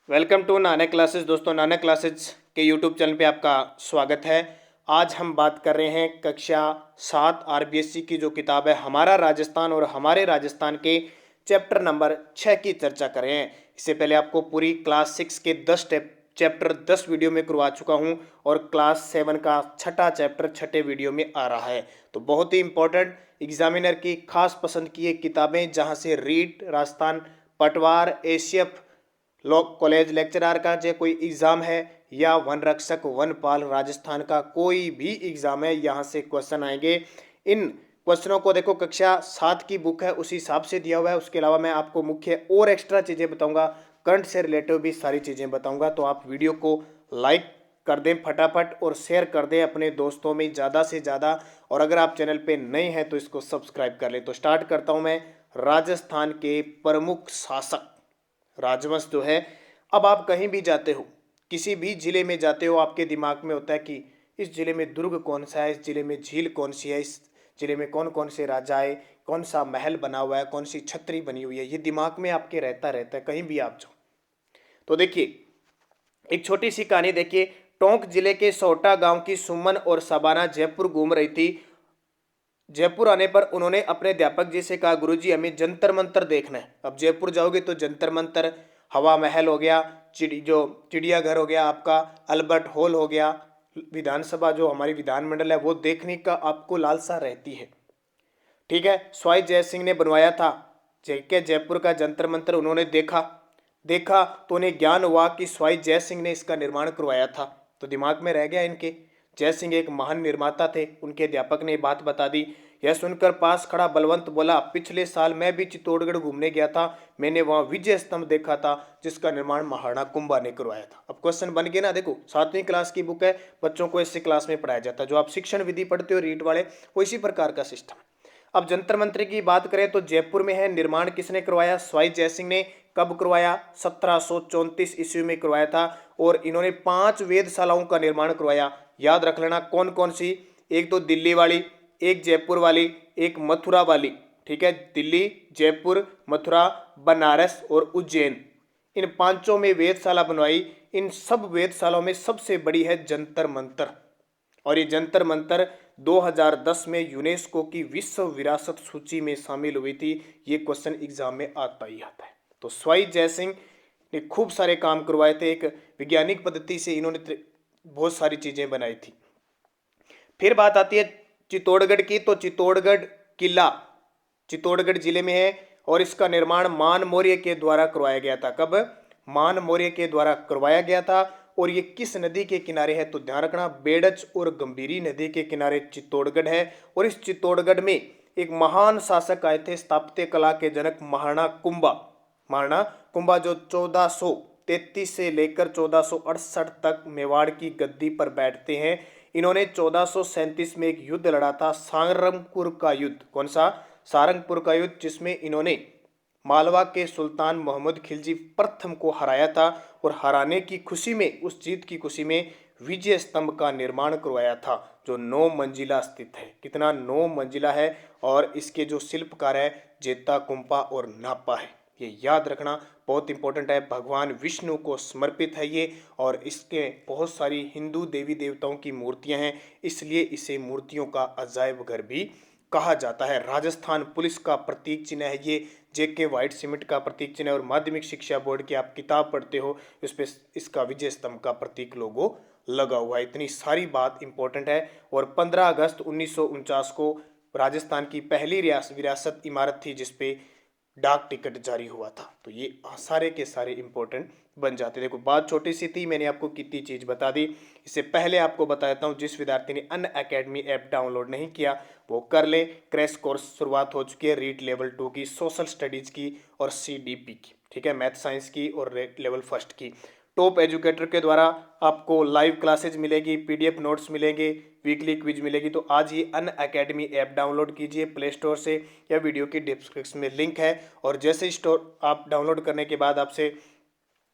Welcome to Nanak classes. दोस्तों, Nanak classes के YouTube channel पे आपका स्वागत है। आज हम बात कर रहे हैं कक्षा 7 आरबीएससी की जो किताब है हमारा राजस्थान, और हमारे राजस्थान के चैप्टर नंबर 6 की चर्चा कर रहे हैं। इससे पहले आपको पूरी क्लास 6 के 10 चैप्टर 10 वीडियो में करवा चुका हूं, और क्लास 7 का छठा चैप्टर छठे वीडियो में आ रहा है। तो बहुत ही इंपॉर्टेंट एग्जामिनर की खास पसंद की ये किताबें, जहां से रीट, राजस्थान पटवार, एशियफ लॉ कॉलेज लेक्चरर का जो कोई एग्जाम है, या वन रक्षक वनपाल राजस्थान का कोई भी एग्जाम है, यहाँ से क्वेश्चन आएंगे। इन क्वेश्चनों को देखो, कक्षा 7 की बुक है उसी हिसाब से दिया हुआ है। उसके अलावा मैं आपको मुख्य और एक्स्ट्रा चीज़ें बताऊंगा, करंट से रिलेटिव भी सारी चीज़ें बताऊंगा। तो आप वीडियो को लाइक कर दें फटाफट, और शेयर कर दें अपने दोस्तों में ज़्यादा से ज़्यादा। और अगर आप चैनल पे नए हैं तो इसको सब्सक्राइब कर लें। तो स्टार्ट करता हूँ मैं। राजस्थान के प्रमुख शासक राजवंश जो है, अब आप कहीं भी जाते हो, किसी भी जिले में जाते हो, आपके दिमाग में होता है कि इस जिले में दुर्ग कौन सा है, इस जिले में झील कौन सी है, इस जिले में कौन कौन से राजा है, कौन सा महल बना हुआ है, कौन सी छतरी बनी हुई है। ये दिमाग में आपके रहता रहता है कहीं भी आप जाओ। तो देखिए, एक छोटी सी कहानी देखिए। टोंक जिले के सोटा गांव की सुमन और सबाना जयपुर घूम रही थी। जयपुर आने पर उन्होंने अपने अध्यापक जी से कहा, गुरुजी हमें जंतर मंतर देखना है। अब जयपुर जाओगे तो जंतर मंतर, हवा महल हो गया, चिड़ियाघर हो गया, आपका अल्बर्ट हॉल हो गया, विधानसभा जो हमारी विधानमंडल है वो देखने का आपको लालसा रहती है। ठीक है, स्वाई जय सिंह ने बनवाया था जय जयपुर का जंतर मंतर। उन्होंने देखा देखा तो उन्हें ज्ञान हुआ कि स्वाई जय सिंह ने इसका निर्माण करवाया था। तो दिमाग में रह गया इनके, जय सिंह एक महान निर्माता थे। उनके अध्यापक ने बात बता दी। यह सुनकर पास खड़ा बलवंत बोला, पिछले साल मैं भी चित्तौड़गढ़ घूमने गया था, मैंने वहां विजय स्तंभ देखा था जिसका निर्माण महाराणा कुंभा ने करवाया था। अब क्वेश्चन बन गया ना। देखो, 7वीं क्लास की बुक है, बच्चों को इससे क्लास में पढ़ाया जाता है। जो आप शिक्षण विधि पढ़ते हो रीट वाले, वो इसी प्रकार का सिस्टम है। अब जंतर मंत्र की बात करें तो जयपुर में है। निर्माण किसने करवाया? स्वाई जय सिंह ने। कब करवाया? 1734 ईस्वी में करवाया था। और इन्होंने 5 वेधशालाओं का निर्माण करवाया। याद रख लेना कौन कौन सी। एक तो दिल्ली वाली, एक जयपुर वाली, एक मथुरा वाली। ठीक है, दिल्ली, जयपुर, मथुरा, बनारस और उज्जैन, इन पांचों में वेधशाला बनवाई। इन सब वेधशालाओं में सबसे बड़ी है जंतर मंतर, और ये जंतर मंतर 2010 में यूनेस्को की विश्व विरासत सूची में शामिल हुई थी। ये क्वेश्चन एग्जाम में आता ही आता है। तो स्वाई जय सिंह ने खूब सारे काम करवाए थे। एक वैज्ञानिक पद्धति से इन्होंने बहुत सारी चीजें बनाई थी। फिर बात आती है चित्तौड़गढ़ की। तो चित्तौड़गढ़ किला चित्तौड़गढ़ जिले में है, और इसका निर्माण मान मौर्य के द्वारा करवाया गया था। कब? मान मौर्य के द्वारा करवाया गया था। और ये किस नदी के किनारे है? तो ध्यान रखना, बेडच और गंभीरी नदी के किनारे चित्तौड़गढ़ है। और इस चित्तौड़गढ़ में एक महान शासक आए थे, स्थापत्य कला के जनक महाराणा कुंभा। महाराणा कुंभा जो 1433 से लेकर 1468 तक मेवाड़ की गद्दी पर बैठते हैं। इन्होंने 1437 में एक युद्ध लड़ा था, सारंगपुर का युद्ध। कौन सा? सारंगपुर का युद्ध, जिसमें इन्होंने मालवा के सुल्तान मोहम्मद खिलजी प्रथम को हराया था। और हराने की खुशी में, उस जीत की खुशी में विजय स्तंभ का निर्माण करवाया था, जो 9 मंजिला स्थित है। कितना? 9 मंजिला है। और इसके जो शिल्पकार है जेता कुंपा और नापा है। ये याद रखना बहुत इंपॉर्टेंट है। भगवान विष्णु को समर्पित है ये, और इसके बहुत सारी हिंदू देवी देवताओं की मूर्तियां हैं, इसलिए इसे मूर्तियों का अजायब घर भी कहा जाता है। राजस्थान पुलिस का प्रतीक चिन्ह है ये, जेके व्हाइट सीमेंट का प्रतीक चिन्ह है। और माध्यमिक शिक्षा बोर्ड की आप किताब पढ़ते हो, उस पर इसका विजय स्तंभ का प्रतीक लोगो लगा हुआ है। इतनी सारी बात इंपॉर्टेंट है। और 15 अगस्त 1949 को राजस्थान की पहली विरासत इमारत थी जिसपे डाक टिकट जारी हुआ था। तो ये सारे के सारे इंपॉर्टेंट बन जाते। देखो, बात छोटी सी थी, मैंने आपको कितनी चीज़ बता दी। इससे पहले आपको बता देता हूँ, जिस विद्यार्थी ने अन अकेडमी ऐप डाउनलोड नहीं किया वो कर ले। क्रैश कोर्स शुरुआत हो चुकी है रीट लेवल 2 की, सोशल स्टडीज़ की और CDP की। ठीक है, मैथ साइंस की और लेवल 1 की। टॉप एजुकेटर के द्वारा आपको लाइव क्लासेज मिलेगी, PDF नोट्स मिलेंगे, वीकली क्विज मिलेगी। तो आज ही अन अकेडमी ऐप डाउनलोड कीजिए प्ले स्टोर से, या वीडियो की डिस्क्रिप्शन में लिंक है। और जैसे स्टोर आप डाउनलोड करने के बाद आपसे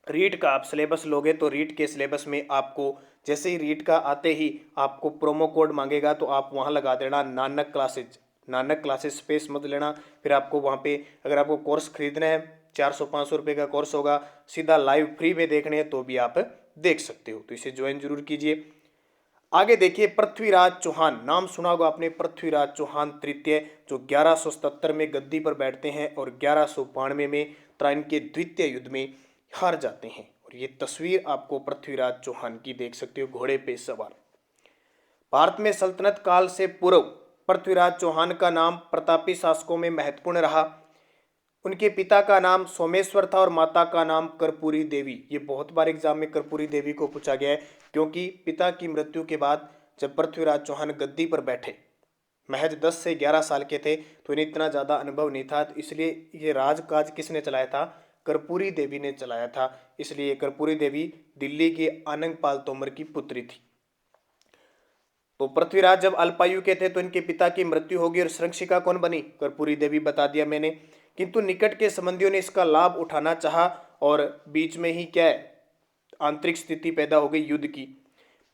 रीट का आप सिलेबस लोगे, तो रीट के सिलेबस में आपको जैसे ही रीट का आते ही आपको प्रोमो कोड मांगेगा, तो आप वहाँ लगा देना Nanak classes. Nanak classes space मत लेना। फिर आपको वहाँ पे अगर आपको कोर्स खरीदना है 400-500 रुपये का कोर्स होगा, सीधा लाइव फ्री में देखने हैं तो भी आप देख सकते हो, तो इसे ज्वाइन जरूर कीजिए। आगे देखिए, पृथ्वीराज चौहान, नाम सुना होगा आपने, पृथ्वीराज चौहान तृतीय, जो 1177 में गद्दी पर बैठते हैं और 1192 में त्राइन के द्वितीय युद्ध में हार जाते हैं। और ये तस्वीर आपको पृथ्वीराज चौहान की देख सकते हो, घोड़े पे सवार। भारत में सल्तनत काल से पूर्व पृथ्वीराज चौहान का नाम प्रतापी शासकों में महत्वपूर्ण रहा। उनके पिता का नाम सोमेश्वर था और माता का नाम कर्पूरी देवी। ये बहुत बार एग्जाम में कर्पूरी देवी को पूछा गया है, क्योंकि पिता की मृत्यु के बाद जब पृथ्वीराज चौहान गद्दी पर बैठे, महज 10 से 11 साल के थे, तो इन्हें इतना ज़्यादा अनुभव नहीं था, तो इसलिए ये राजकाज किसने चलाया था? कर्पूरी देवी ने चलाया था। इसलिए कर्पूरी देवी दिल्ली के आनंगपाल तोमर की पुत्री थी। तो पृथ्वीराज जब अल्पायु के थे तो इनके पिता की मृत्यु होगी और संरक्षिका कौन बनी? कर्पूरी देवी, बता दिया मैंने। किंतु निकट के संबंधियों ने इसका लाभ उठाना चाहा और बीच में ही क्या है, आंतरिक स्थिति पैदा हो गई युद्ध की।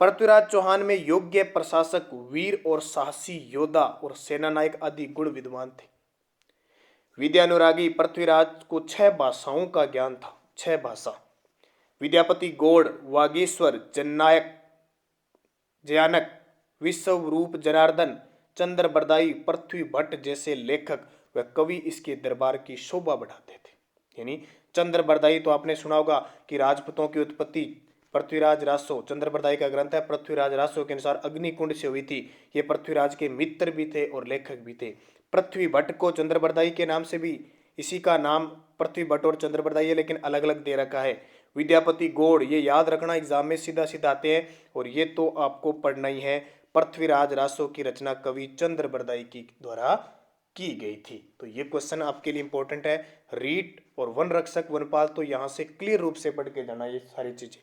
पृथ्वीराज चौहान में योग्य प्रशासक, वीर और साहसी योद्धा और सेनानायक आदि गुण विद्वान थे। विद्यानुरागी पृथ्वीराज को 6 भाषाओं का ज्ञान था, 6 भाषा। विद्यापति गौड़, वागीश्वर, जननायक, जयानक, विश्वरूप जनार्दन, चंद्र बरदाई, पृथ्वी भट्ट जैसे लेखक व कवि इसके दरबार की शोभा बढ़ाते थे। यानी चंद्र बरदाई तो आपने सुना होगा कि राजपूतों की उत्पत्ति पृथ्वीराज रासो, चंद्र बरदाई का ग्रंथ है, पृथ्वीराज रासो के अनुसार अग्निकुंड से हुई थी। ये पृथ्वीराज के मित्र भी थे और लेखक भी थे। पृथ्वी भट्ट को चंद्र बरदाई के नाम से भी, इसी का नाम पृथ्वी भट्ट और चंद्र बरदाई है, लेकिन अलग अलग दे रखा है। विद्यापति गौड़, ये याद रखना, एग्जाम में सीधा सीधा आते हैं और ये तो आपको पढ़ना ही है। पृथ्वीराज रासो की रचना कवि चंद्र बरदाई की द्वारा की गई थी। तो ये क्वेश्चन आपके लिए इंपॉर्टेंट है। रीट और वन रक्षक वनपाल तो यहां से क्लियर रूप से पढ़ के जाना ये सारी चीजें।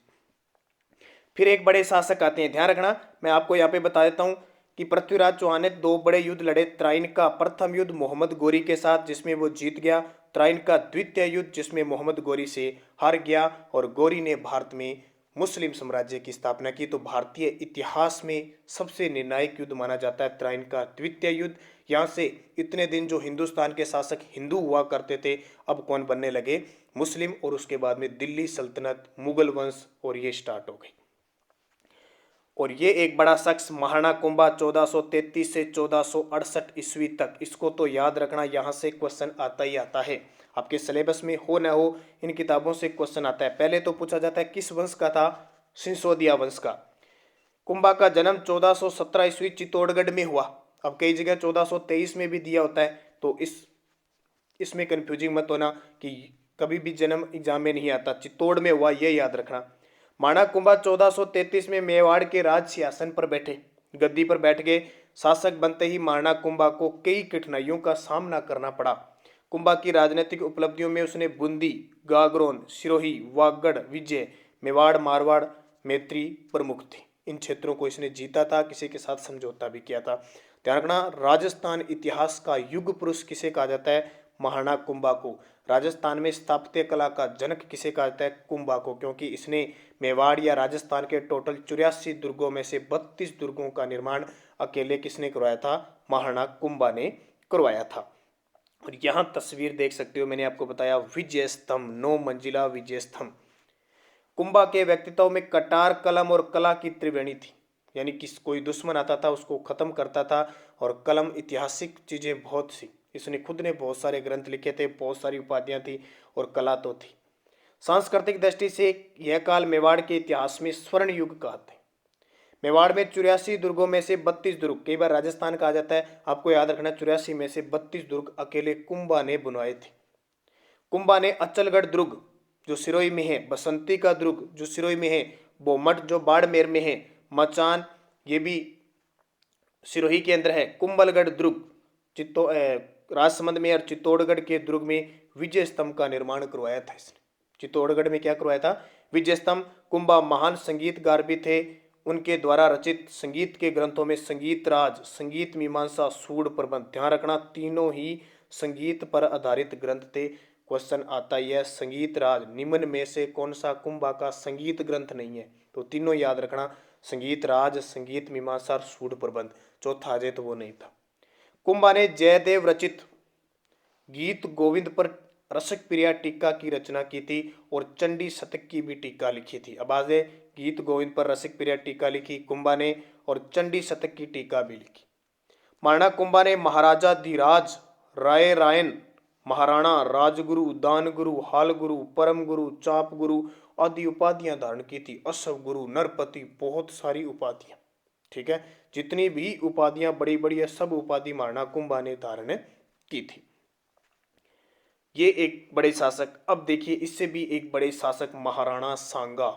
फिर एक बड़े शासक आते हैं, ध्यान रखना, मैं आपको यहाँ पे बता देता हूं कि पृथ्वीराज चौहान ने 2 बड़े युद्ध लड़े। त्राइन का प्रथम युद्ध मोहम्मद गोरी के साथ, जिसमें वो जीत गया। त्राइन का द्वितीय युद्ध, जिसमें मोहम्मद गोरी से हार गया और गोरी ने भारत में मुस्लिम साम्राज्य की स्थापना की। तो भारतीय इतिहास में सबसे निर्णायक युद्ध माना जाता है त्राइन का द्वितीय युद्ध। यहाँ से इतने दिन जो हिंदुस्तान के शासक हिंदू हुआ करते थे, अब कौन बनने लगे? मुस्लिम। और उसके बाद में दिल्ली सल्तनत, मुगल वंश, और ये स्टार्ट हो गई। और ये एक बड़ा शख्स महाराणा कुंभा 1433 से 1468 ईस्वी तक, इसको तो याद रखना, यहाँ से क्वेश्चन आता ही आता है। आपके सिलेबस में हो न हो, इन किताबों से क्वेश्चन आता है। पहले तो पूछा जाता है किस वंश का था? सिसोदिया वंश का। कुंभा का जन्म 1417 ईस्वी चित्तौड़गढ़ में हुआ। अब कई जगह 1423 में भी दिया होता है, तो इसमें कंफ्यूजिंग मत होना कि कभी भी जन्म एग्जाम में नहीं आता, चित्तौड़ में हुआ, ये याद रखना। महाराणा कुंभा 1433 में मेवाड़ के राज सिंहासन पर बैठे, गद्दी पर बैठ गए। शासक बनते ही महाराणा कुंभा को कई कठिनाइयों का सामना करना पड़ा। कुंभा की राजनीतिक उपलब्धियों में उसने बूंदी, गागरोन, सिरोही, वागड़, विजय, मेवाड़, मारवाड़, मैत्री प्रमुख थे। इन क्षेत्रों को इसने जीता था, किसी के साथ समझौता भी किया था। ध्यान रखना, राजस्थान इतिहास का युग पुरुष किसे कहा जाता है? महाराणा कुंभा को। राजस्थान में स्थापत्य कला का जनक किसे कहा जाता है? कुंभा को, क्योंकि इसने मेवाड़ या राजस्थान के टोटल 84 दुर्गों में से 32 दुर्गों का निर्माण अकेले किसने करवाया था? महाराणा कुंभा ने करवाया था। और यहाँ तस्वीर देख सकते हो, मैंने आपको बताया विजय स्तंभ, 9 मंजिला विजय स्तंभ। कुंभा के व्यक्तित्व में कटार, कलम और कला की त्रिवेणी थी। यानी कि कोई दुश्मन आता था उसको खत्म करता था, और कलम, ऐतिहासिक चीजें बहुत सी, इसने खुद ने बहुत सारे ग्रंथ लिखे थे, बहुत सारी उपाधियां थी, और कला तो थी। सांस्कृतिक दृष्टि से यह काल मेवाड़ के इतिहास में स्वर्ण युग कहते हैं। मेवाड़ में 84 दुर्गों में से 32 दुर्ग, कई बार राजस्थान कहा जाता है, आपको याद रखना 84 में से 32 दुर्ग अकेले कुंभा ने बनवाए थे। कुंभा ने अचलगढ़ दुर्ग जो सिरोही में है, बसंती का दुर्ग जो सिरोही में है, बोमठ जो बाड़मेर में है, मचान ये भी सिरोही के अंदर है, कुंभलगढ़ दुर्ग राजसमंद में, और चित्तौड़गढ़ के दुर्ग में विजय स्तंभ का निर्माण करवाया था इसने। चित्तौड़गढ़ में क्या करवाया था? विजय स्तंभ। कुंभा महान संगीतकार भी थे। उनके द्वारा रचित संगीत के ग्रंथों में संगीत राज, संगीत मीमांसा, सूड प्रबंध, ध्यान रखना तीनों ही संगीत पर आधारित ग्रंथ थे। क्वेश्चन आता ही है संगीत राज निम्न में से कौन सा कुंभा का संगीत ग्रंथ नहीं है? तो तीनों याद रखना, संगीत राज, संगीत मीमांसा और सूड प्रबंध। चौथा आ जाए तो वो नहीं था। कुंभा ने जयदेव रचित गीत गोविंद पर रसिक प्रिया टीका की रचना की थी और चंडी शतक की भी टीका लिखी थी। अब आज गीत गोविंद पर रसिक प्रिया टीका लिखी कुंभा ने और चंडी शतक की टीका भी लिखी। महाराणा कुंभा ने महाराजा धीराज राय रायन, महाराणा, राजगुरु, दानगुरु, हालगुरु, परम गुरु, चाप गुरु आदि उपाधियां धारण की थी। अश्व गुरु, नरपति, बहुत सारी उपाधियां। ठीक है, जितनी भी उपाधियां बड़ी बड़ी है सब उपाधि महाराणा कुंभा ने धारण की थी। ये एक बड़े शासक। अब देखिए इससे भी एक बड़े शासक महाराणा सांगा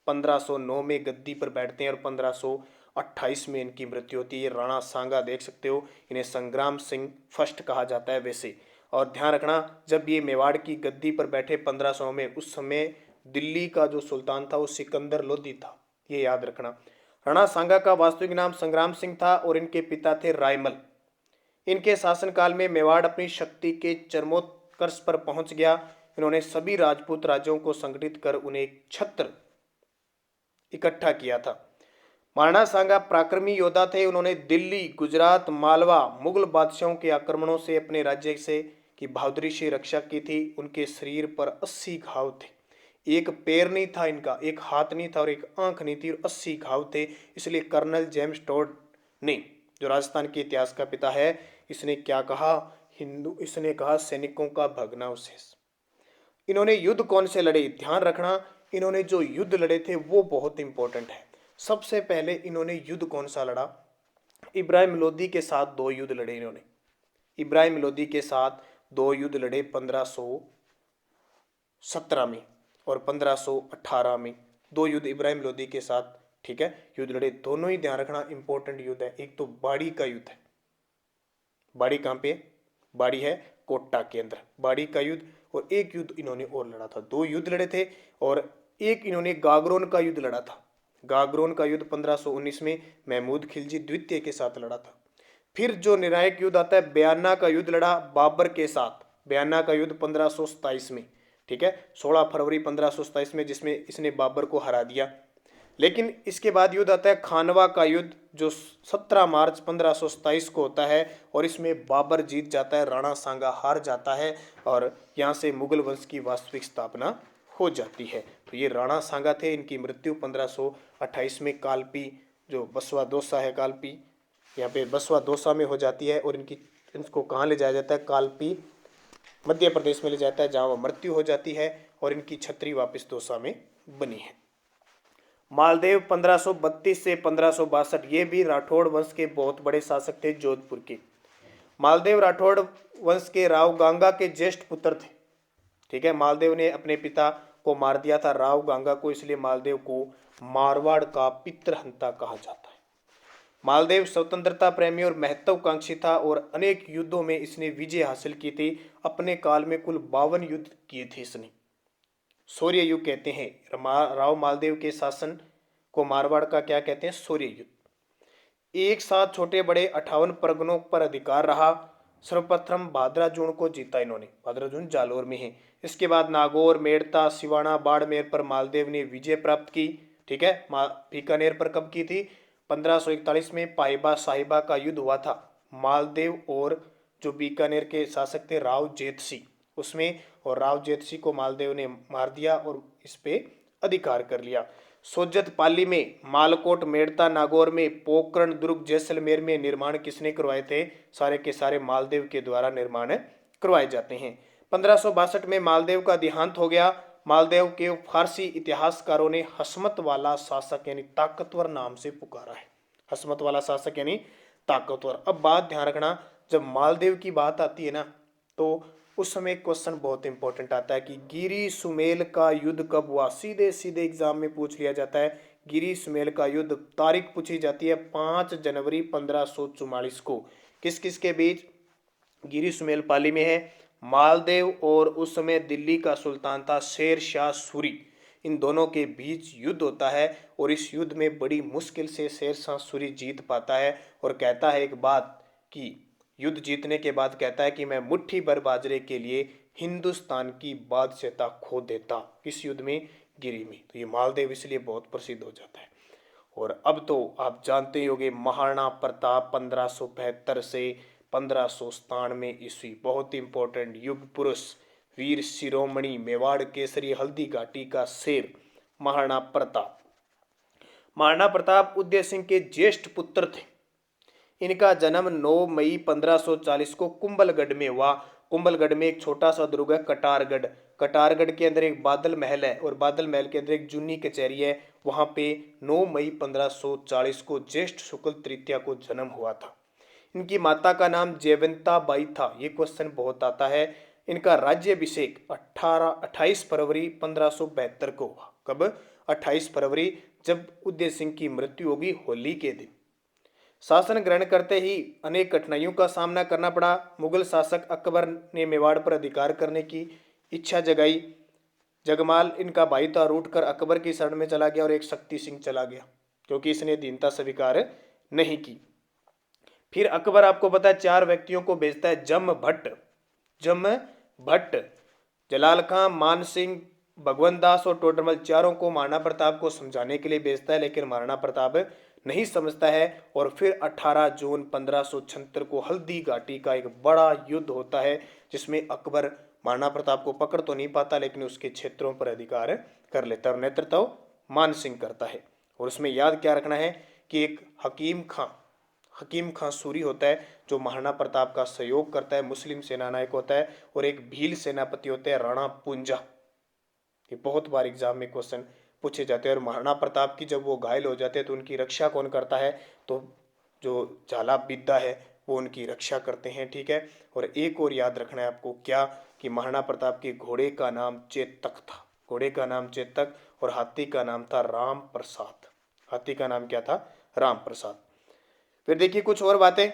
1509 में गद्दी पर बैठते हैं और 1528 में इनकी मृत्यु होती है। राणा सांगा देख सकते हो, इन्हें संग्राम सिंह फर्स्ट कहा जाता है वैसे। और ध्यान रखना, जब ये मेवाड़ की गद्दी पर बैठे 1500 में, उस समय दिल्ली का जो सुल्तान था वो सिकंदर लोधी था, ये याद रखना। राणा सांगा का वास्तविक नाम संग्राम सिंह था और इनके पिता थे रायमल। इनके शासनकाल में मेवाड़ अपनी शक्ति के चरमोत्कर्ष पर पहुंच गया। इन्होंने सभी राजपूत राज्यों को संगठित कर उन्हें एक छत्र इकट्ठा किया था। महाराणा सांगा पराक्रमी योद्धा थे। उन्होंने दिल्ली, गुजरात, मालवा मुगल बादशाहों के आक्रमणों से अपने राज्य से की बहादुरी से रक्षा की थी। उनके शरीर पर 80 घाव थे। एक पैर नहीं था इनका, एक हाथ नहीं था और एक आंख नहीं थी और 80 घाव थे। इसलिए कर्नल जेम्स टॉड ने, जो राजस्थान के इतिहास का पिता है, इसने क्या कहा, इसने कहा सैनिकों का भग्नावशेष। इन्होंने युद्ध कौन से लड़े, ध्यान रखना, इन्होंने जो युद्ध लड़े थे वो बहुत इंपॉर्टेंट है। सबसे पहले इन्होंने युद्ध कौन सा लड़ा, इब्राहिम लोदी के साथ 2 युद्ध लड़े इन्होंने। इब्राहिम लोदी के साथ 2 युद्ध लड़े 1517 में और 1518 में। 2 युद्ध इब्राहिम लोदी के साथ, ठीक है, युद्ध लड़े। दोनों ही ध्यान रखना इंपॉर्टेंट युद्ध है। एक तो बाड़ी का युद्ध है, बाड़ी कहां पे, बाड़ी है कोटा के अंदर, बाड़ी का युद्ध। और एक युद्ध इन्होंने और लड़ा था, 2 युद्ध लड़े थे। और एक इन्होंने गागरोन का युद्ध लड़ा था। गागरोन का युद्ध 1519 में महमूद खिलजी द्वितीय के साथ लड़ा था। फिर जो निर्णायक युद्ध आता है, बयाना का युद्ध लड़ा बाबर के साथ। बयाना का युद्ध 1527 में, ठीक है, 16 फरवरी 1527 में, जिसमें इसने बाबर को हरा दिया। लेकिन इसके बाद युद्ध आता है खानवा का युद्ध, जो 17 मार्च 1527 को होता है और इसमें बाबर जीत जाता है, राणा सांगा हार जाता है और यहाँ से मुगल वंश की वास्तविक स्थापना हो जाती है। तो ये राणा सांगा थे। इनकी मृत्यु 1528 में कालपी, जो बसवा दोसा है, कालपी यहाँ पे बसवा दोसा में हो जाती है। और इनको कहाँ ले जाया जाता है, कालपी मध्य प्रदेश में ले जाता है, जहाँ वह मृत्यु हो जाती है और इनकी छतरी वापस दौसा में बनी है। मालदेव 1532 से 1562, ये भी राठौड़ वंश के बहुत बड़े शासक थे, जोधपुर के। मालदेव राठौड़ वंश के राव गांगा के ज्येष्ठ पुत्र थे। ठीक है, मालदेव ने अपने पिता को मार दिया था, राव गांगा को, इसलिए मालदेव को मारवाड़ का पितृहंता कहा जाता है। मालदेव स्वतंत्रता प्रेमी और महत्वाकांक्षी था और अनेक युद्धों में इसने विजय हासिल की थी। अपने काल में कुल 52 युद्ध किए थे इसने, शौर्य युग कहते हैं। राव मालदेव के शासन को मारवाड़ का क्या कहते हैं, शौर्य युग। एक साथ छोटे बड़े 58 परगनों पर अधिकार रहा। सर्वप्रथम भाद्राजून को जीता इन्होंने, भाद्राजून जालोर में है। इसके बाद नागौर, मेड़ता, सिवाना, बाड़मेर पर मालदेव ने विजय प्राप्त की। ठीक है, बीकानेर पर कब की थी, 1541 में पाइबा साहिबा का युद्ध हुआ था। मालदेव और जो बीकानेर के शासक थे राव जेतसी, उसमें, और राव जेतसी को मालदेव ने मार दिया और इस पे अधिकार कर लिया। सोजत पाली में, मालकोट, मेड़ता, नागौर में, पोखरण, दुर्ग, जैसलमेर में निर्माण किसने करवाए थे, सारे के सारे मालदेव के द्वारा निर्माण करवाए जाते हैं। 1562 में मालदेव का देहांत हो गया। मालदेव के फारसी इतिहासकारों ने हसमत वाला शासक यानी ताकतवर नाम से पुकारा है। हसमत वाला शासक यानी ताकतवर। अब बात ध्यान रखना, जब मालदेव की बात आती है ना, तो उस समय क्वेश्चन बहुत इंपॉर्टेंट आता है कि गिरी सुमेल का युद्ध कब हुआ। सीधे सीधे एग्जाम में पूछ लिया जाता है। गिरी सुमेल का युद्ध, तारीख पूछी जाती है 5 जनवरी 1544 को। किस किस के बीच, गिरी सुमेल पाली में है, मालदेव और उस समय दिल्ली का सुल्तान था शेर शाह सूरी, इन दोनों के बीच युद्ध होता है। और इस युद्ध में बड़ी मुश्किल से शेर शाह सूरी जीत पाता है और कहता है एक बात कि युद्ध जीतने के बाद कहता है कि मैं मुट्ठी भर बाजरे के लिए हिंदुस्तान की बादशाहता खो देता, इस युद्ध में, गिरी में। तो ये मालदेव इसलिए बहुत प्रसिद्ध हो जाता है। और अब तो आप जानते ही होंगे, महाराणा प्रताप 1575 से 1597 ईस्वी, बहुत इंपॉर्टेंट युग पुरुष, वीर शिरोमणि, मेवाड़ केसरी, हल्दी घाटी का शेर महाराणा प्रताप। महाराणा प्रताप उदय सिंह के ज्येष्ठ पुत्र थे। इनका जन्म 9 मई 1540 को कुंभलगढ़ में हुआ। कुंभलगढ़ में एक छोटा सा दुर्ग है कटारगढ़। कटारगढ़ के अंदर एक बादल महल है और बादल महल के अंदर एक जूनी कचहरी है। वहां पे 9 मई 1540 को ज्येष्ठ शुक्ल तृतीया को जन्म हुआ था। इनकी माता का नाम जयवंता बाई था। ये क्वेश्चन बहुत आता है। इनका राज्याभिषेक 28 फरवरी 1572 को हुआ। कब? 28 फरवरी, जब उदय सिंह की मृत्यु होगी होली के दिन। शासन ग्रहण करते ही अनेक कठिनाइयों का सामना करना पड़ा। मुगल शासक अकबर ने मेवाड़ पर अधिकार करने की इच्छा जगाई। जगमाल इनका भाई था, रूठ कर अकबर की शरण में चला गया और एक शक्ति सिंह चला गया क्योंकि इसने दीनता स्वीकार नहीं की। फिर अकबर आपको पता है 4 व्यक्तियों को भेजता है, जम भट्ट, जलाल खां, मान सिंह, भगवंत दास और टोडरमल, चारों को महाराणा प्रताप को समझाने के लिए भेजता है, लेकिन महाराणा प्रताप नहीं समझता है। और फिर 18 जून 1576 को हल्दी घाटी का एक बड़ा युद्ध होता है जिसमें अकबर महाराणा प्रताप को पकड़ तो नहीं पाता लेकिन उसके क्षेत्रों पर अधिकार कर लेता है और नेतृत्व मान सिंह करता है। और उसमें याद क्या रखना है कि एक हकीम खां सूरी होता है जो महाराणा प्रताप का सहयोग करता है, मुस्लिम सेनानायक होता है, और एक भील सेनापति होते हैं राणा पूंजा। ये बहुत बार एग्जाम में क्वेश्चन पूछे जाते हैं। और महाराणा प्रताप की जब वो घायल हो जाते हैं तो उनकी रक्षा कौन करता है? तो जो झाला बिद्दा है वो उनकी रक्षा करते हैं। ठीक है। और एक और याद रखना है आपको, क्या कि महाराणा प्रताप के घोड़े का नाम चेतक था। घोड़े का नाम चेतक और हाथी का नाम था राम प्रसाद। हाथी का नाम क्या था? राम प्रसाद। फिर देखिए कुछ और बातें।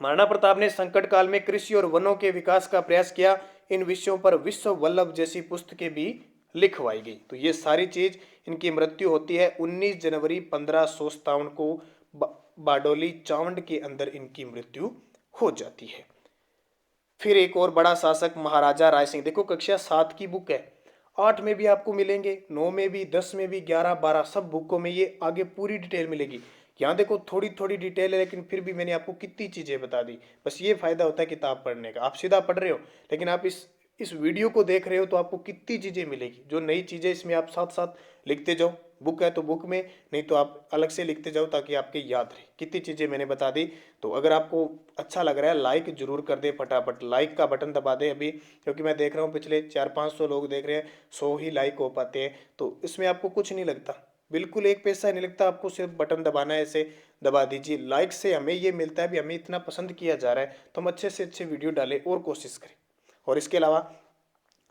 महाराणा प्रताप ने संकट काल में कृषि और वनों के विकास का प्रयास किया। इन विषयों पर विश्व वल्लभ जैसी पुस्तकें भी लिखवाई गई। तो ये सारी चीज, इनकी मृत्यु होती है 19 जनवरी 1557 को बारडोली चावंड के अंदर इनकी मृत्यु हो जाती है। फिर एक और बड़ा शासक महाराजा राय सिंह। देखो कक्षा 7 की बुक है, 8 में भी आपको मिलेंगे, 9 में भी, 10 में भी, 11, 12 सब बुकों में ये आगे पूरी डिटेल मिलेगी। यहाँ देखो थोड़ी थोड़ी डिटेल है लेकिन फिर भी मैंने आपको कितनी चीजें बता दी। बस ये फायदा होता है किताब पढ़ने का, आप सीधा पढ़ रहे हो लेकिन आप इस वीडियो को देख रहे हो तो आपको कितनी चीजें मिलेगी। जो नई चीजें इसमें आप साथ साथ लिखते जाओ। बुक है तो बुक में, नहीं तो आप अलग से लिखते जाओ ताकि आपके याद रहे कितनी चीजें मैंने बता दी। तो अगर आपको अच्छा लग रहा है लाइक जरूर कर दे, फटाफट लाइक का बटन दबा दे अभी, क्योंकि मैं देख रहा हूँ पिछले 400-500 लोग देख रहे हैं, 100 ही लाइक हो पाते हैं। तो इसमें आपको कुछ नहीं लगता, बिल्कुल एक पैसा नहीं लगता, आपको सिर्फ बटन दबाना है, ऐसे दबा दीजिए। लाइक से हमें ये मिलता है भी हमें इतना पसंद किया जा रहा है तो हम अच्छे से अच्छे वीडियो डालें और कोशिश करें। और इसके अलावा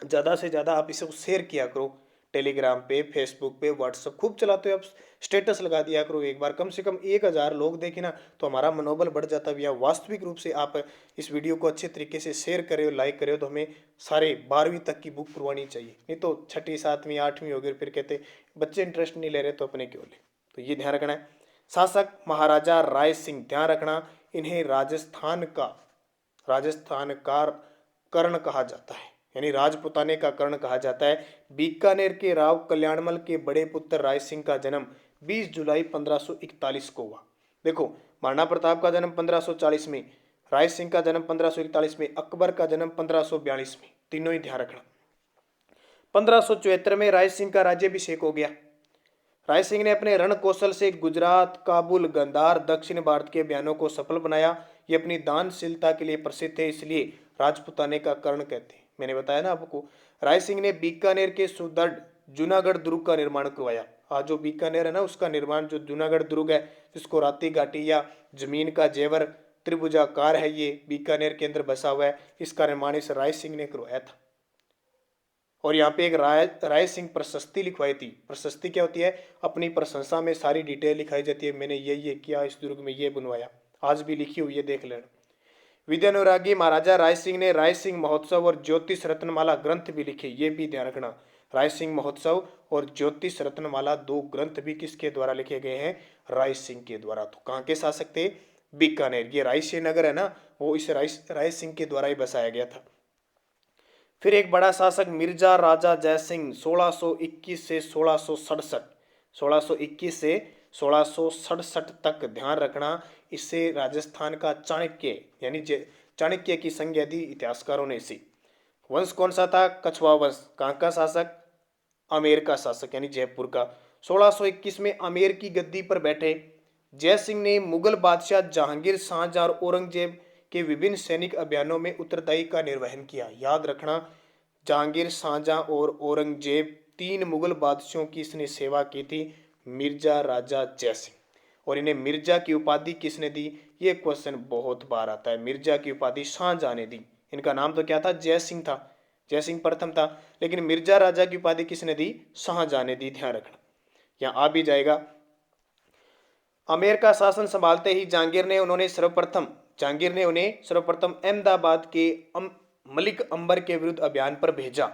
ज़्यादा से ज़्यादा आप इसे शेयर किया करो, टेलीग्राम पे, फेसबुक पे, व्हाट्सअप खूब चलाते हो आप, स्टेटस लगा दिया करो। एक बार कम से कम 1000 लोग देखें ना तो हमारा मनोबल बढ़ जाता है भैया। वास्तविक रूप से आप इस वीडियो को अच्छे तरीके से शेयर करे हो, लाइक करे हो तो हमें सारे 12वीं तक की बुक करवानी चाहिए। नहीं तो 6ठी 7वीं 8वीं हो गई फिर कहते बच्चे इंटरेस्ट नहीं ले रहे तो अपने क्यों ले। तो ये ध्यान रखना है। शासक महाराजा राय सिंह, ध्यान रखना इन्हें राजस्थान का कर्ण कहा जाता है, यानी राजपुताने का कर्ण कहा जाता है। बीकानेर के राव कल्याणमल के बड़े पुत्र राय सिंह का जन्म 20 जुलाई 1541 को हुआ। देखो महाराणा प्रताप का जन्म 1540 में, राय सिंह का जन्म 1541 में, अकबर का जन्म 1542 में, तीनों ही ध्यान रखना। 1574 में राय सिंह का राज्याभिषेक हो गया। राय सिंह ने अपने रण कौशल से गुजरात, काबुल, गंधार, दक्षिण भारत के अभियानों को सफल बनाया। ये अपनी दानशीलता के लिए प्रसिद्ध है, इसलिए राजपुताने का कर्ण कहते हैं। मैंने बताया ना आपको। राय सिंह ने बीकानेर के सुदृढ़ जूनागढ़ दुर्ग का निर्माण करवाया। आज जो बीकानेर है ना उसका निर्माण, जो जूनागढ़ दुर्ग है जिसको राती घाटी या जमीन का जेवर त्रिभुजाकार है, ये बीकानेर के अंदर बसा हुआ है, इसका निर्माण इस राय सिंह ने करवाया था। और यहाँ पे एक राय सिंह प्रशस्ति लिखवाई थी। प्रशस्ति क्या होती है? अपनी प्रशंसा में सारी डिटेल लिखाई जाती है, मैंने ये किया, इस दुर्ग में ये बनवाया, आज भी लिखी हुई है, देख लेना। विद्यानुरागी महाराजा राय सिंह ने राय सिंह महोत्सव और ज्योतिष रत्नमाला ग्रंथ भी लिखे, ये भी ध्यान रखना। राय सिंह महोत्सव और ज्योतिष रत्नमाला 2 ग्रंथ भी किसके द्वारा लिखे गए हैं? राय सिंह के द्वारा। तो कहाँ के शासक थे? बीकानेर। ये रायसेन नगर है ना, वो इस राय सिंह के द्वारा ही बसाया गया था। फिर एक बड़ा शासक मिर्जा राजा जयसिंह 1621 से 1667, 1621 से 1667 तक, ध्यान रखना। इससे राजस्थान का चाणक्य, यानी चाणक्य की संज्ञा दी इतिहासकारों ने इसी। वंश कौन सा था? कछवाहा वंश। कहाँ का शासक? आमेर का शासक यानी जयपुर का। 1621 में आमेर की गद्दी पर बैठे जय सिंह ने मुगल बादशाह जहांगीर, शाहजहां और औरंगजेब के विभिन्न सैनिक अभियानों में उत्तरदायी का निर्वहन किया। याद रखना, जहांगीर, शाहजहां और औरंगजेब, तीन मुगल बादशाहों की इसने सेवा की थी। मिर्जा राजा जय सिंह। और इन्हें मिर्जा की उपाधि किसने दी? ये क्वेश्चन बहुत बार आता है। मिर्जा की उपाधि शाहजहां ने दी। इनका नाम तो क्या था? जय सिंह था। जय सिंह प्रथम था, लेकिन मिर्जा राजा की उपाधि किसने दी? शाहजहां ने दी। ध्यान रखना, यहां आ भी जाएगा। आमेर का शासन संभालते ही जहांगीर ने उन्हें सर्वप्रथम अहमदाबाद के मलिक अंबर के विरुद्ध अभियान पर भेजा।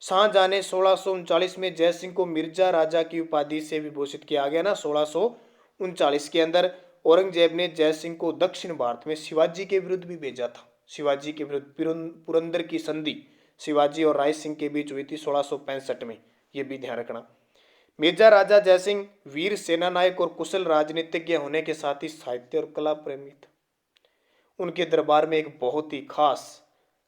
शाहजहां ने 1639 में जय सिंह को मिर्जा राजा की उपाधि से विभूषित किया गया ना। 1639 के अंदर औरंगजेब ने जय सिंह को दक्षिण भारत में शिवाजी के विरुद्ध भी भेजा था। शिवाजी के विरुद्ध पुरंदर की संधि शिवाजी और राय सिंह के बीच हुई थी 1665 में। यह भी ध्यान रखना। मिर्जा राजा जयसिंह वीर सेनानायक और कुशल राजनीतिज्ञ होने के साथ ही साहित्य और कला प्रेमी थे। उनके दरबार में एक बहुत ही खास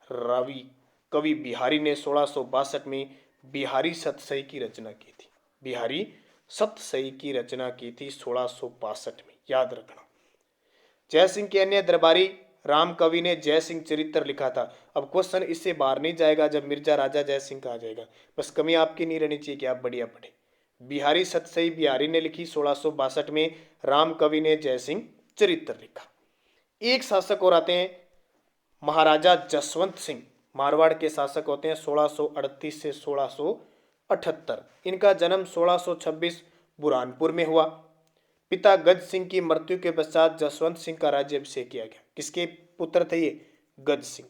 रावी कवि बिहारी ने 1662 में बिहारी सतसई की रचना की थी। बिहारी सतसई की रचना की थी 1662 में। याद रखना। जयसिंह के अन्य दरबारी राम कवि ने जयसिंह चरित्र लिखा था। अब क्वेश्चन इससे बाहर नहीं जाएगा जब मिर्जा राजा जयसिंह का आ जाएगा। बस कमी आपकी नहीं रहनी चाहिए कि आप बढ़िया पढ़े। बिहारी सतसई बिहारी ने लिखी 1662 में। राम कवि ने जयसिंह चरित्र लिखा। एक शासक और आते हैं, महाराजा जसवंत सिंह। मारवाड़ के शासक होते हैं 1638 से 1678। इनका जन्म 1626 बुरहानपुर में हुआ। पिता गज सिंह की मृत्यु के पश्चात जसवंत सिंह का राज्याभिषेक किया गया। किसके पुत्र थे ये? गज सिंह।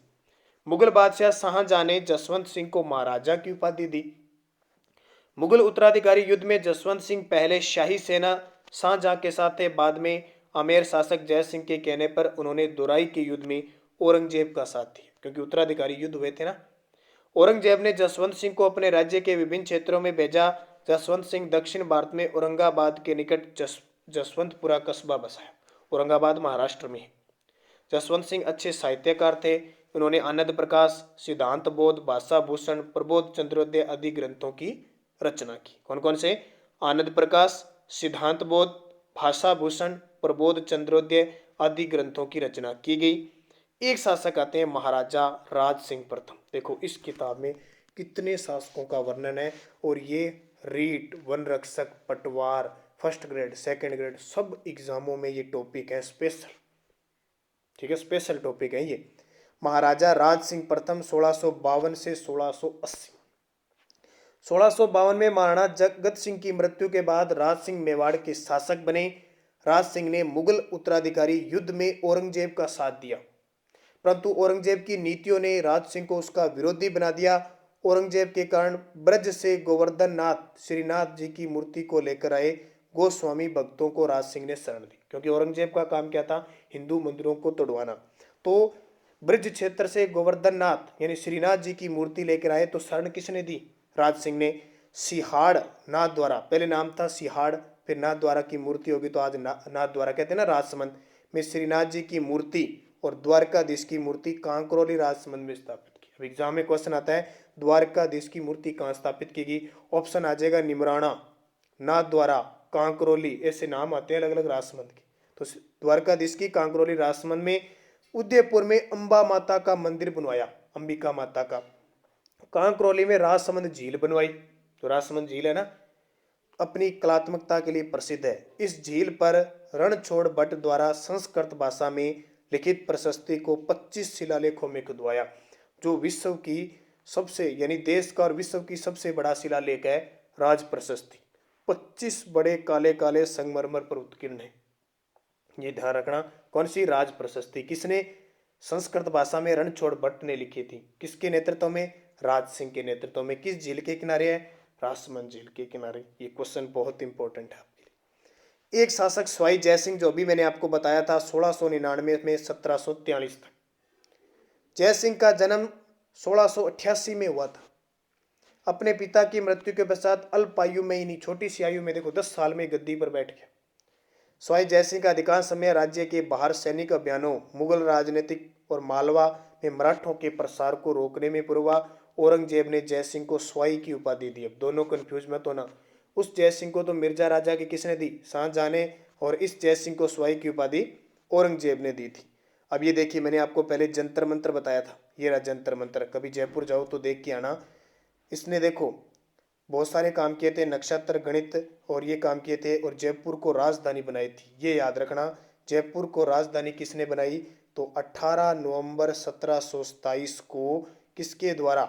मुगल बादशाह शाहजहां ने जसवंत सिंह को महाराजा की उपाधि दी। मुगल उत्तराधिकारी युद्ध में जसवंत सिंह पहले शाही सेना शाहजहां के साथ थे। बाद में आमेर शासक जय सिंह के कहने पर उन्होंने दोराई के युद्ध में औरंगजेब का साथ दिया, क्योंकि उत्तराधिकारी युद्ध हुए थे ना। औरंगजेब ने जसवंत सिंह को अपने राज्य के विभिन्न क्षेत्रों में भेजा। जसवंत सिंह दक्षिण भारत में औरंगाबाद के निकट जसवंतपुरा कस्बा बसाया। औरंगाबाद महाराष्ट्र में है। जसवंत सिंह अच्छे साहित्यकार थे। उन्होंने आनंद प्रकाश, सिद्धांत बोध, भाषा भूषण, प्रबोध चंद्रोदय आदि ग्रंथों की रचना की। कौन कौन से? आनंद प्रकाश, सिद्धांत बोध, भाषा भूषण, प्रबोध चंद्रोदय आदि ग्रंथों की रचना की गई। एक शासक आते हैं महाराजा राज सिंह प्रथम। देखो इस किताब में कितने शासकों का वर्णन है, और ये रीट, वन रक्षक, पटवार, फर्स्ट ग्रेड, सेकंड ग्रेड सब एग्जामों में ये टॉपिक है स्पेशल। ठीक है, स्पेशल टॉपिक है ये। महाराजा राज सिंह प्रथम 1652 से 1680। 1652 में महाराणा जगत सिंह की मृत्यु के बाद राज सिंह मेवाड़ के शासक बने। राज सिंह ने मुगल उत्तराधिकारी युद्ध में औरंगजेब का साथ दिया, परंतु औरंगजेब की नीतियों ने राज सिंह को उसका विरोधी बना दिया। औरंगजेब के कारण ब्रज से गोवर्धन नाथ श्रीनाथ जी की मूर्ति को लेकर आए गोस्वामी भक्तों को राज सिंह ने शरण दी, क्योंकि औरंगजेब का काम क्या था? हिंदू मंदिरों को तोड़वाना। तो ब्रज क्षेत्र से गोवर्धन नाथ यानी श्रीनाथ जी की मूर्ति लेकर आए, तो शरण किसने दी? राज सिंह ने। सिहाड़ नाथ द्वारा, पहले नाम था सिहाड़, फिर नाथ द्वारा की मूर्ति होगी तो आज नाथ द्वारा कहते हैं ना, राजसमंद में श्रीनाथ जी की मूर्ति और द्वारकाधीश की मूर्ति कांकरोली राजसमंद में स्थापित की। अब एग्जाम में क्वेश्चन आता है द्वारकाधीश की मूर्ति कहाँ स्थापित की गई? ऑप्शन आ जाएगा निमराना, नाथ द्वारा, कांकरोली, ऐसे नाम आते हैं अलग अलग राजसमंद के। तो द्वारकाधीश की कांकरोली राजसमंद में। उदयपुर में अंबा माता का मंदिर बनवाया, अंबिका माता का। कांकरोली में राजसमंद झील बनवाई। तो राजसमंद झील है ना, अपनी कलात्मकता के लिए प्रसिद्ध है। इस झील पर रणछोड़ भट्ट द्वारा संस्कृत भाषा में लिखित प्रशस्ति को 25 शिलालेखों में खुदवाया, जो विश्व की सबसे यानी देश का और विश्व की सबसे बड़ा शिलालेख है राज प्रशस्ति। 25 बड़े काले काले संगमरमर पर उत्कीर्ण है। ये ध्यान रखना। कौन सी? राज प्रशस्ति। किसने? संस्कृत भाषा में रणछोड़ भट्ट ने लिखी थी। किसके नेतृत्व में? राज सिंह के नेतृत्व में। किस झील के किनारे है? राजसमंद झील के किनारे। ये क्वेश्चन बहुत इंपॉर्टेंट है आपके लिए। एक शासक स्वाई जयसिंह, जो भी मैंने आपको बताया था 1699 में 1743 तक। जयसिंह का जन्म 1688 में हुआ था। अपने पिता की मृत्यु के पश्चात अल्प आयु में ही नहीं, छोटी सी आयु में, देखो 10 साल में गद्दी पर बैठ गया। स्वाई जयसिंह का अधिकांश समय राज्य के बाहर सैनिक अभियानों, मुगल राजनीतिक और मालवा में मराठों के प्रसार को रोकने में पूर्वा औरंगजेब ने जय सिंह को स्वाई की उपाधि दी। अब दोनों कंफ्यूज मत होना, उस जय सिंह को तो मिर्जा राजा की किसने दी, शाहजहां ने, और इस जय सिंह को स्वाई की उपाधि औरंगजेब ने दी थी। अब ये देखिए, मैंने आपको पहले जंतर मंतर बताया था, ये रहा जंतर मंतर, कभी जयपुर जाओ तो देख के आना। इसने देखो बहुत सारे काम किए थे, नक्षत्र गणित और ये काम किए थे, और जयपुर को राजधानी बनाई थी। ये याद रखना, जयपुर को राजधानी किसने बनाई, तो 18 नवंबर 1727 को किसके द्वारा,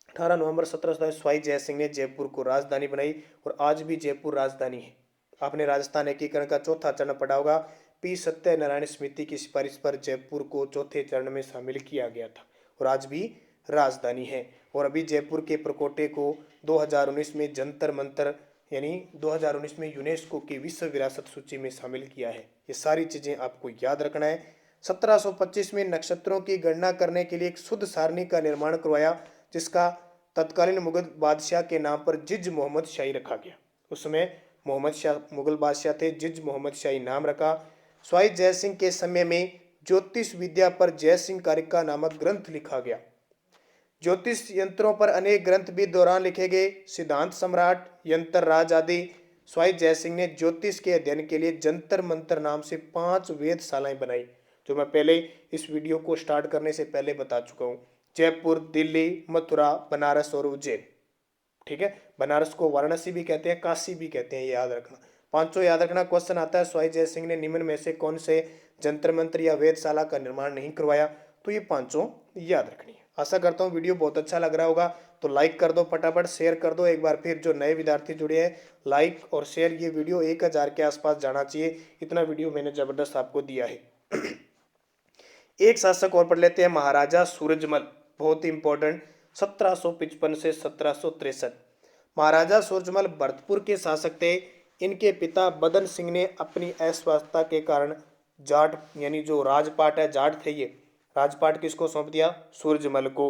18 नवंबर 1727 स्वाई जय सिंह ने जयपुर को राजधानी बनाई। और आज भी जयपुर राजधानी है। आपने राजस्थान एकीकरण का चौथा चरण पढ़ा होगा, पी सत्यनारायण समिति की सिफारिश पर जयपुर को चौथे चरण में शामिल किया गया था और आज भी राजधानी है। और अभी जयपुर के प्रकोटे को 2019 में जंतर मंतर यानी 2019 में यूनेस्को की विश्व विरासत सूची में शामिल किया है। ये सारी चीजें आपको याद रखना है। 1725 में नक्षत्रों की गणना करने के लिए एक शुद्ध सारणी का निर्माण करवाया, जिसका तत्कालीन मुगल बादशाह के नाम पर जिज मोहम्मद शाही रखा गया। उस समय मोहम्मद शाह मुगल बादशाह थे, जिज मोहम्मद शाही नाम रखा। स्वाई जय सिंह के समय में ज्योतिष विद्या पर जय सिंह कारिका नामक ग्रंथ लिखा गया। ज्योतिष यंत्रों पर अनेक ग्रंथ भी दौरान लिखे गए, सिद्धांत सम्राट, यंत्र राज आदि। स्वाई जय सिंह ने ज्योतिष के अध्ययन के लिए जंतर मंतर नाम से 5 वेधशालाएं बनाई, जो मैं पहले इस वीडियो को स्टार्ट करने से पहले बता चुका हूँ। जयपुर, दिल्ली, मथुरा, बनारस और उज्जैन। ठीक है, बनारस को वाराणसी भी कहते हैं, काशी भी कहते हैं, ये याद रखना। पांचों याद रखना। क्वेश्चन आता है, स्वाई जय सिंह ने निम्न में से कौन से जंतर मंत्र या वेधशाला का निर्माण नहीं करवाया, तो ये पांचों याद रखनी है। आशा करता हूँ वीडियो बहुत अच्छा लग रहा होगा, तो लाइक कर दो, फटाफट शेयर कर दो। एक बार फिर जो नए विद्यार्थी जुड़े हैं, लाइक और शेयर, ये वीडियो 1000 के आसपास जाना चाहिए, इतना वीडियो मैंने जबरदस्त आपको दिया है। एक शासक और पढ़ लेते हैं, महाराजा सूरजमल, बहुत ही इंपॉर्टेंट, 1755 से 1763। महाराजा सूरजमल भरतपुर के शासक थे। इनके पिता बदन सिंह ने अपनी अस्वस्थता के कारण जाट यानी जो राजपाट है, जाट थे ये, राजपाट किसको सौंप दिया, सूरजमल को।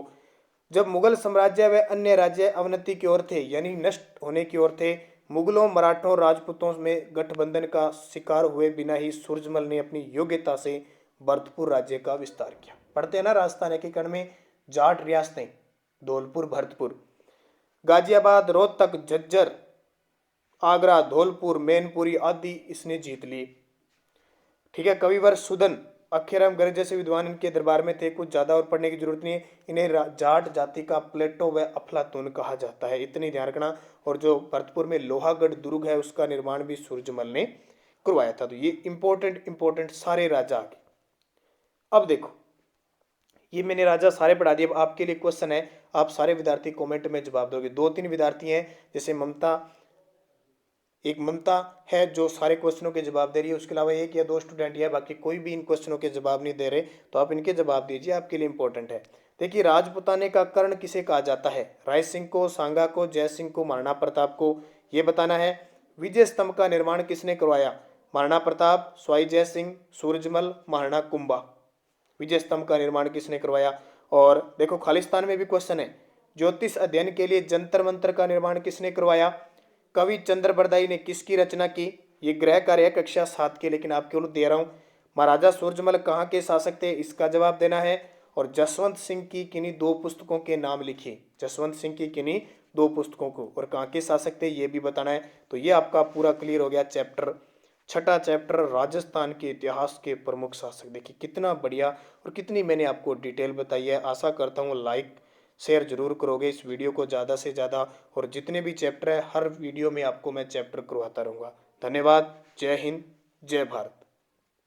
जब मुगल साम्राज्य व अन्य राज्य अवनति की ओर थे यानी नष्ट होने की ओर थे, मुगलों, मराठों, राजपूतों में गठबंधन का शिकार हुए बिना ही सूरजमल ने अपनी योग्यता से भरतपुर राज्य का विस्तार किया। पढ़ते हैं ना, राजस्थान एकीकरण में जाट रियासतें, धौलपुर, भरतपुर, गाजियाबाद, रोहतक, झज्जर, आगरा, धौलपुर, मैनपुरी आदि इसने जीत ली। ठीक है, कविवर सुदन, अक्षरम गर्ग जैसे विद्वान इनके दरबार में थे। कुछ ज्यादा और पढ़ने की जरूरत नहीं है। इन्हें जाट जाति का प्लेटो व अफलातून कहा जाता है, इतनी ध्यान रखना। और जो भरतपुर में लोहागढ़ दुर्ग है, उसका निर्माण भी सूरजमल ने करवाया था। तो ये इंपॉर्टेंट सारे राजा आ गए। अब देखो, ये मैंने राजा सारे पढ़ा दिए। अब आपके लिए क्वेश्चन है, आप सारे विद्यार्थी कमेंट में जवाब दोगे। 2-3 विद्यार्थी हैं, जैसे ममता, एक ममता है जो सारे क्वेश्चनों के जवाब दे रही है, उसके अलावा 1 या 2 स्टूडेंट है, बाकी कोई भी इन क्वेश्चनों के जवाब नहीं दे रहे, तो आप इनके जवाब दीजिए, आपके लिए इंपॉर्टेंट है। देखिए, राजपुताने का कर्ण किसे कहा जाता है, राय सिंह को, सांगा को, जय सिंह को, महाराणा प्रताप को, ये बताना है। विजय स्तंभ का निर्माण किसने करवाया, महाराणा प्रताप, स्वाई जय सिंह, सूरजमल, महाराणा कुंभा। विजय स्तंभ का निर्माण किसने करवाया। और देखो, खालिस्तान में भी क्वेश्चन है, ज्योतिष अध्ययन के लिए जंतर मंतर का निर्माण किसने करवाया, कवि चंद्रबरदाई ने किसकी रचना की। ये गृह कार्य है कक्षा 7 के, लेकिन आप केवल दे रहा हूं। महाराजा सूरजमल कहाँ के शासक थे, इसका जवाब देना है। और जसवंत सिंह की किन्हीं 2 पुस्तकों के नाम लिखिए, जसवंत सिंह की किन्हीं 2 पुस्तकों को, और कहाँ के शासक थे ये भी बताना है। तो ये आपका पूरा क्लियर हो गया चैप्टर, छठा चैप्टर, राजस्थान के इतिहास के प्रमुख शासक। देखिए कितना बढ़िया और कितनी मैंने आपको डिटेल बताई है। आशा करता हूँ लाइक शेयर जरूर करोगे इस वीडियो को ज़्यादा से ज़्यादा, और जितने भी चैप्टर है हर वीडियो में आपको मैं चैप्टर करवाता रहूँगा। धन्यवाद। जय हिंद, जय भारत।